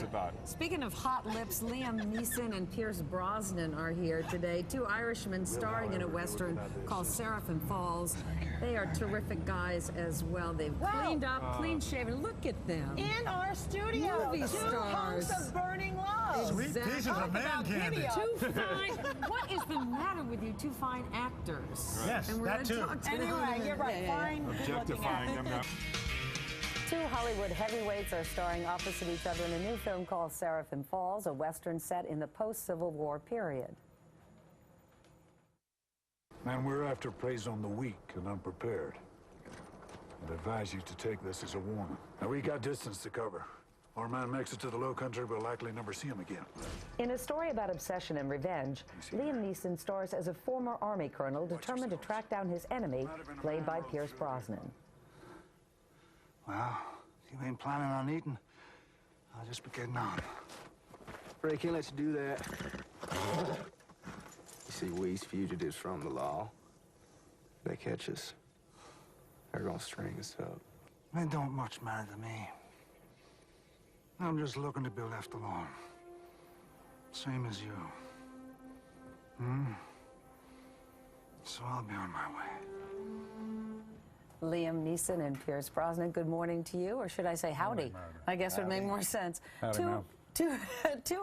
it's about. Speaking of hot lips, Liam Neeson and Pierce Brosnan are here today. Two Irishmen starring in a Western called Seraphim Falls. They are terrific guys as well. They've cleaned up, clean-shaven. Look at them. In our studio, Movie two stars. hunks of burning love. Sweet pieces of man candy. Two fine, what is the matter with you? Two fine actors. Yes, and we're that gonna too. talk to Anyway, them. you're right. Fine, Objectifying them now. Two Hollywood heavyweights are starring opposite each other in a new film called Seraphim Falls, a Western set in the post-Civil War period. Man, we're after preys on the weak and unprepared. I'd advise you to take this as a warning. Now, we got distance to cover. Our man makes it to the low country, we'll likely never see him again. In a story about obsession and revenge, Liam Neeson stars as a former Army colonel determined to track down his enemy, played by Pierce Brosnan. Well, if you ain't planning on eating, I'll just be getting on. Ray can't let you do that. You see, we's fugitives from the law. They catch us, they're gonna string us up. It don't much matter to me. I'm just looking to be left alone. Same as you. So I'll be on my way. Liam Neeson and Pierce Brosnan, good morning to you, or should I say howdy? I guess would make more sense. Two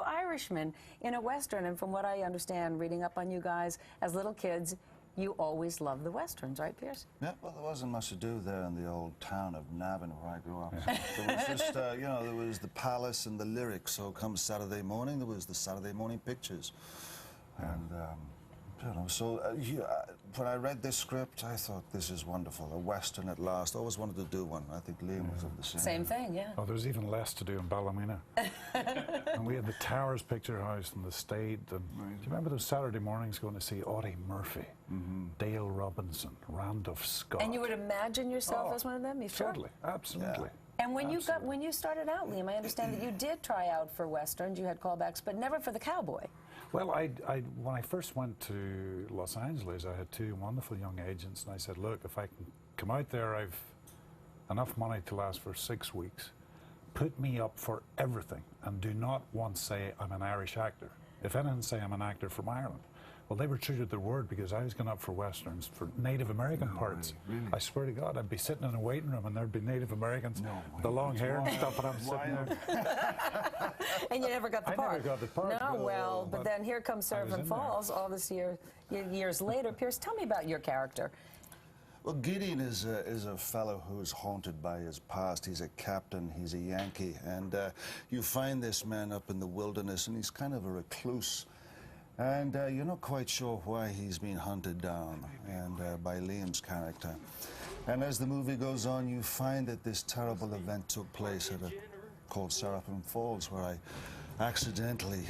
Irishmen in a Western, and from what I understand, reading up on you guys, as little kids, you always loved the Westerns, right, Pierce? Yeah, well, there wasn't much to do there in the old town of Navan where I grew up. There was just, you know, there was the palace and the lyrics, so come Saturday morning, there was the Saturday morning pictures. And, you know, so when I read this script, I thought, this is wonderful, a Western at last. I always wanted to do one. I think Liam was of the same. Same thing, yeah. Oh, there's even less to do in Ballymena. And we had the Towers Picture House and the State. And do you remember those Saturday mornings going to see Audie Murphy, Dale Robinson, Randolph Scott? And you would imagine yourself as one of them? You sure? Totally, absolutely. Yeah. And when you started out, Liam, I understand that you did try out for Westerns, you had callbacks, but never for the cowboy. Well, when I first went to Los Angeles, I had two wonderful young agents, and I said, look, if I can come out there, I've enough money to last for 6 weeks. Put me up for everything, and do not once say I'm an Irish actor. If anyone say I'm an actor from Ireland. Well, they were true to their word, because I was going up for Westerns for Native American parts. Really? I swear to God, I'd be sitting in a waiting room and there'd be Native Americans, with the long hair and stuff, and I'm sitting there. And you never got the part. I never got the part. No, well, but then here comes Seraphim Falls, all this years later. Pierce, tell me about your character. Well, Gideon is a fellow who's haunted by his past. He's a captain, he's a Yankee, and you find this man up in the wilderness, and he's kind of a recluse. And you're not quite sure why he's been hunted down, and by Liam's character. And as the movie goes on, you find that this terrible event took place at called Seraphim Falls, where I accidentally,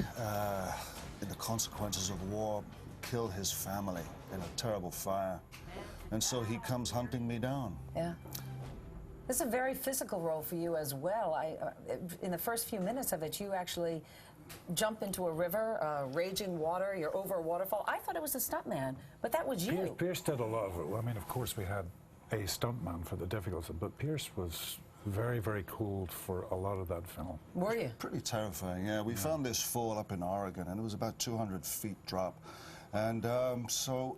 in the consequences of war, killed his family in a terrible fire. And so he comes hunting me down. Yeah. This is a very physical role for you as well. In the first few minutes of it, you actually jump into a river, raging water, you're over a waterfall. I thought it was a stuntman, but that was you. Pierce did a lot of it. I mean, of course, we had a stuntman for the difficulty, but Pierce was very, very cool for a lot of that film. Were you? Pretty terrifying, yeah. We found this fall up in Oregon, and it was about 200 feet drop. And so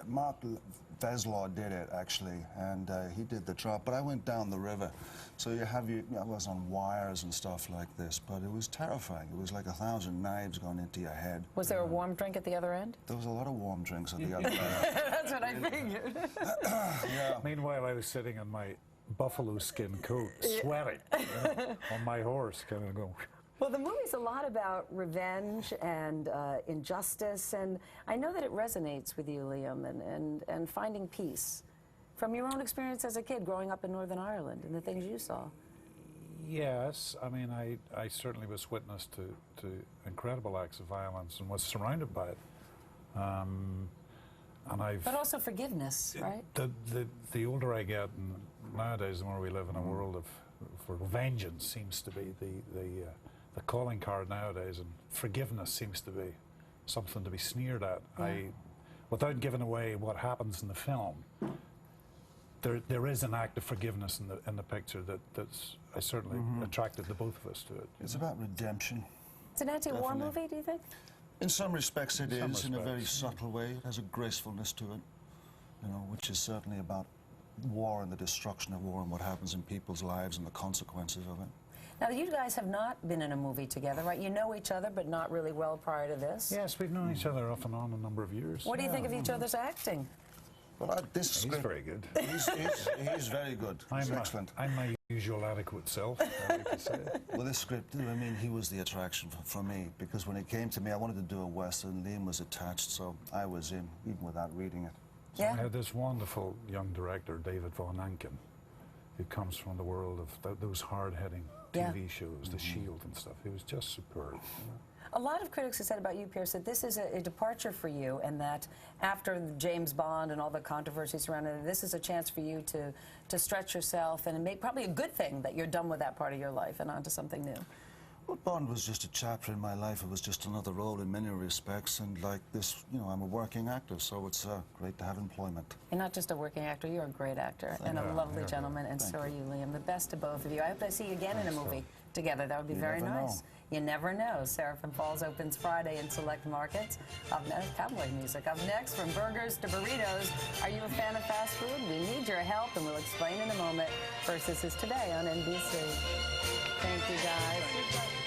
Mark Veslaw did it, actually, and he did the drop, but I went down the river. So I was on wires and stuff like this, but it was terrifying. It was like 1,000 knives going into your head. Was there a warm drink at the other end? There was a lot of warm drinks at the other end. That's what I figured. Yeah. Meanwhile, I was sitting in my buffalo skin coat, sweating, on my horse, kind of going. Well, the movie's a lot about revenge and injustice, and I know that it resonates with you, Liam, and finding peace. From your own experience as a kid growing up in Northern Ireland and the things you saw. Yes, I mean, I certainly was witness to incredible acts of violence and was surrounded by it. But also forgiveness, right? The older I get, and nowadays the more we live in a world of where vengeance seems to be the calling card nowadays, and forgiveness seems to be something to be sneered at. Yeah. Without giving away what happens in the film, there is an act of forgiveness in the picture that's I certainly attracted the both of us to it. It's about redemption. It's an anti-war Definitely. movie, do you think? In some respects it In is, some in a very respects. subtle way. It has a gracefulness to it, you know, which is certainly about war and the destruction of war and what happens in people's lives and the consequences of it. Now, you guys have not been in a movie together, right? You know each other, but not really well prior to this. Yes, we've known each other off and on a number of years. What do you think of each other's acting? Well, this He's script, very good. he's very good. He's excellent. I'm my usual adequate self, I like to say. Well, this script, I mean, he was the attraction for me, because when it came to me, I wanted to do a Western. Liam was attached, so I was in, even without reading it. So Yeah. I had this wonderful young director, David Von Anken, who comes from the world of those hard-hitting Yeah. TV shows, The Shield and stuff. He was just superb. You know? A lot of critics have said about you, Pierce, that this is a departure for you, and that after James Bond and all the controversy surrounding it, this is a chance for you to stretch yourself and make probably a good thing that you're done with that part of your life and onto something new. Well, Bond was just a chapter in my life. It was just another role in many respects, and like this, you know, I'm a working actor, so it's great to have employment. You're not just a working actor, you're a great actor and a lovely gentleman, and so are you, Liam. The best to both of you. I hope to see you again in a movie together. That would be very never nice. know. You never know. Seraphim Falls opens Friday in select markets. Up next, cowboy music. Up next, from burgers to burritos. Are you a fan of fast food? We need your help, and we'll explain in a moment. First, this is Today on NBC. Thank you, guys.